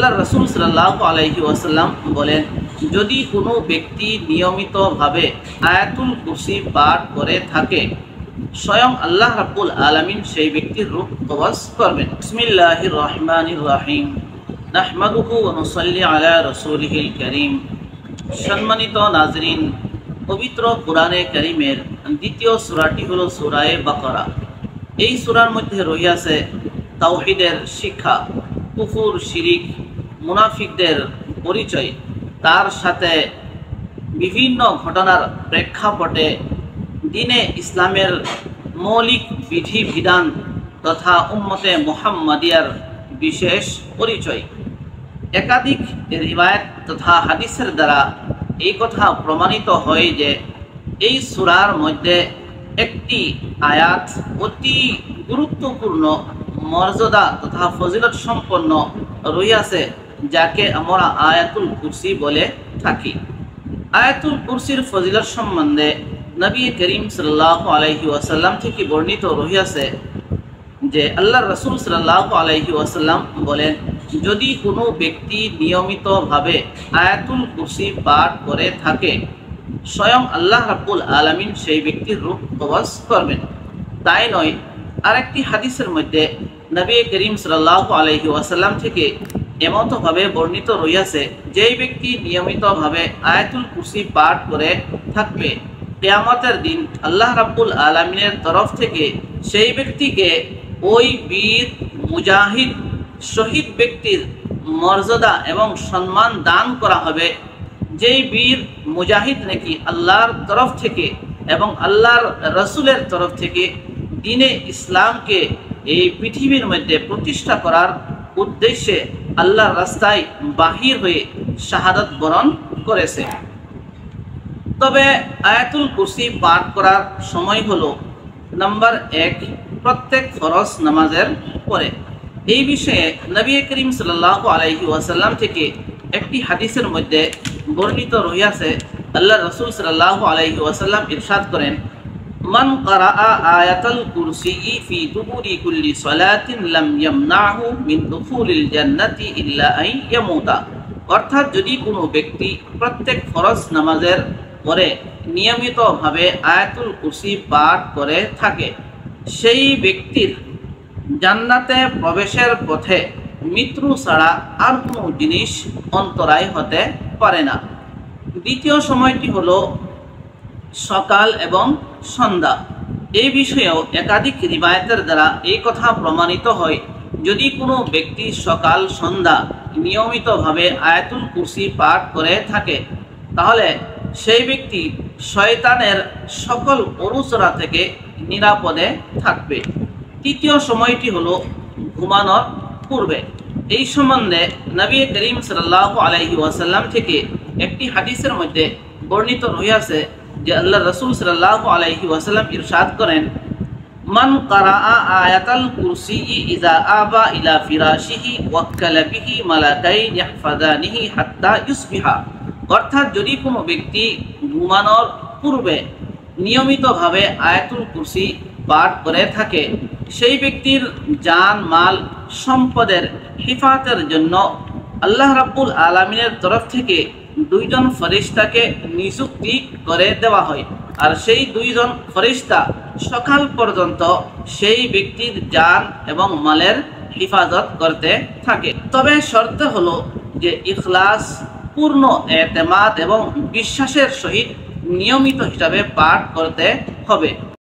আল্লাহ রাসূল সাল্লাল্লাহু আলাইহি ওয়াসাল্লাম বলেন, যদি কোনো ব্যক্তি নিয়মিতভাবে আয়াতুল কুরসি পাঠ করে থাকে, স্বয়ং আল্লাহ রাব্বুল আলামিন সেই ব্যক্তির রূহ কবজ করবেন। বিসমিল্লাহির রহমানির রহিম। নাহমাদুহু ওয়া নুসাল্লি আলা রাসূলিহিল কারীম। সম্মানিত নাজরিন, পবিত্র কোরআনে কারীমের দ্বিতীয় সূরাটি হলো সূরা বাকারা। এই সূরার মধ্যে রহিয়াছে তাওহীদের শিক্ষা, কুফর, শিরিক, মুনাফিকদের পরিচয়, তার সাথে বিভিন্ন ঘটনার প্রেক্ষাপটে দ্বীনে ইসলামের মৌলিক বিধিবিধান তথা উম্মতে মুহাম্মাদিয়ার বিশেষ পরিচয়। একাধিক রিওয়ায়াত তথা হাদিসের দ্বারা এই কথা প্রমাণিত হয় যে এই সূরার মধ্যে একটি আয়াত অতি গুরুত্বপূর্ণ মর্যাদা তথা ফজিলত সম্পন্ন রহিয়াছে, যাকে আমরা আয়াতুল কুরসি বলে থাকি। আয়াতুল কুরসির ফজিলত সম্বন্ধে নবী করিম সাল্লাল্লাহু আলাইহি ওয়াসাল্লাম থেকে বর্ণিত রহিয়াছে যে আল্লাহ রাসূল সাল্লাল্লাহু আলাইহি ওয়াসাল্লাম বলেন, যদি কোনো ব্যক্তি নিয়মিতভাবে আয়াতুল কুরসি পাঠ করে থাকে, স্বয়ং আল্লাহ রাব্বুল আলামিন সেই ব্যক্তির রূহ কবজ করবেন। তাই নয়, আরেকটি হাদিসের মধ্যে নবী করিম সাল্লাল্লাহু আলাইহি ওয়াসাল্লাম থেকে এমতভাবে বর্ণিত রহিয়াছে, যেই ব্যক্তি নিয়মিতভাবে আয়াতুল কুরসি পাঠ করে থাকবে, কিয়ামতের দিন আল্লাহ রাব্বুল আলামিনের তরফ থেকে সেই ব্যক্তিকে ওই বীর মুজাহিদ শহীদ ব্যক্তির মর্যাদা এবং সম্মান দান করা হবে, যেই বীর মুজাহিদ নাকি আল্লাহর তরফ থেকে এবং আল্লাহর রাসূলের তরফ থেকে দ্বীনে ইসলামকে এই পৃথিবীর মধ্যে প্রতিষ্ঠা করার উদ্দেশ্যে আল্লাহর রাস্তায় বাহির হয়ে শাহাদাত বরণ করেছে। তবে আয়াতুল কুরসি পাঠ করার সময় হলো নাম্বার 1, প্রত্যেক ফরজ নামাজের পরে। এই বিষয়ে নবী করিম সাল্লাল্লাহু আলাইহি ওয়াসাল্লাম থেকে একটি হাদিসের মধ্যে বর্ণিত রহিয়াছে, আল্লাহ রাসূল সাল্লাল্লাহু আলাইহি ওয়াসাল্লাম ইরশাদ করেন, মান ক্বারাআ আয়াতাল কুরসি ফি দুবুরি কুল্লি সালাতিন লাম ইয়ামনাহু মিন দুখুলিল জান্নাতি ইল্লা আন ইয়ামুতা। অর্থাৎ যদি কোনো ব্যক্তি প্রত্যেক ফরজ নামাজের পরে নিয়মিতভাবে আয়াতুল কুরসি পাঠ করে থাকে, সেই ব্যক্তির জান্নাতে প্রবেশের পথে মৃত্যু ছাড়া আর কোনো জিনিস অন্তরায় হতে পারে না। দ্বিতীয় সময়টি হলো সকাল এবং সন্ধ্যা। এই বিষয়েও একাধিক রিওয়ায়াতের দ্বারা এই কথা প্রমাণিত হয়, যদি কোনো ব্যক্তি সকাল সন্ধ্যা নিয়মিতভাবে আয়াতুল কুরসি পাঠ করে থাকে, তাহলে সেই ব্যক্তি শয়তানের সকল অনুচরা থেকে নিরাপদে থাকবে। তৃতীয় সময়টি হলো ঘুমানোর পূর্বে। এই সম্বন্ধে নবী করিম সাল্লাল্লাহু আলাইহি ওয়াসাল্লাম থেকে একটি হাদিসের মধ্যে বর্ণিত রহিয়াছে যে আল্লাহ রাসূল সাল্লাল্লাহু আলাইহি ওয়াসাল্লাম ইরশাদ করেন, মান ক্বারাআ আয়াতাল কুরসি ইযা আবা ইলা ফিরাশিহি ওয়াক্কালা বিহি মালাকাইন ইয়াহফাযানিহি হাত্তা ইউসবিহা। অর্থাৎ যদি কোনো ব্যক্তি ঘুমানোর পূর্বে নিয়মিতভাবে আয়াতুল কুরসি পাঠ করে থাকে, সেই ব্যক্তির জান মাল সম্পদের হিফাজতের জন্য আল্লাহ রাব্বুল আলামিনের তরফ থেকে 2 জন ফেরেশতাকে নিযুক্তি করে দেওয়া হয়, আর সেই 2 জন ফেরেশতা সকাল পর্যন্ত সেই ব্যক্তির জান এবং মালের হিফাজত করতে থাকে। তবে শর্ত হলো যে ইখলাস, পূর্ণ এতেমাদ এবং বিশ্বাসের সহিত নিয়মিত হিসাবে পাঠ করতে হবে।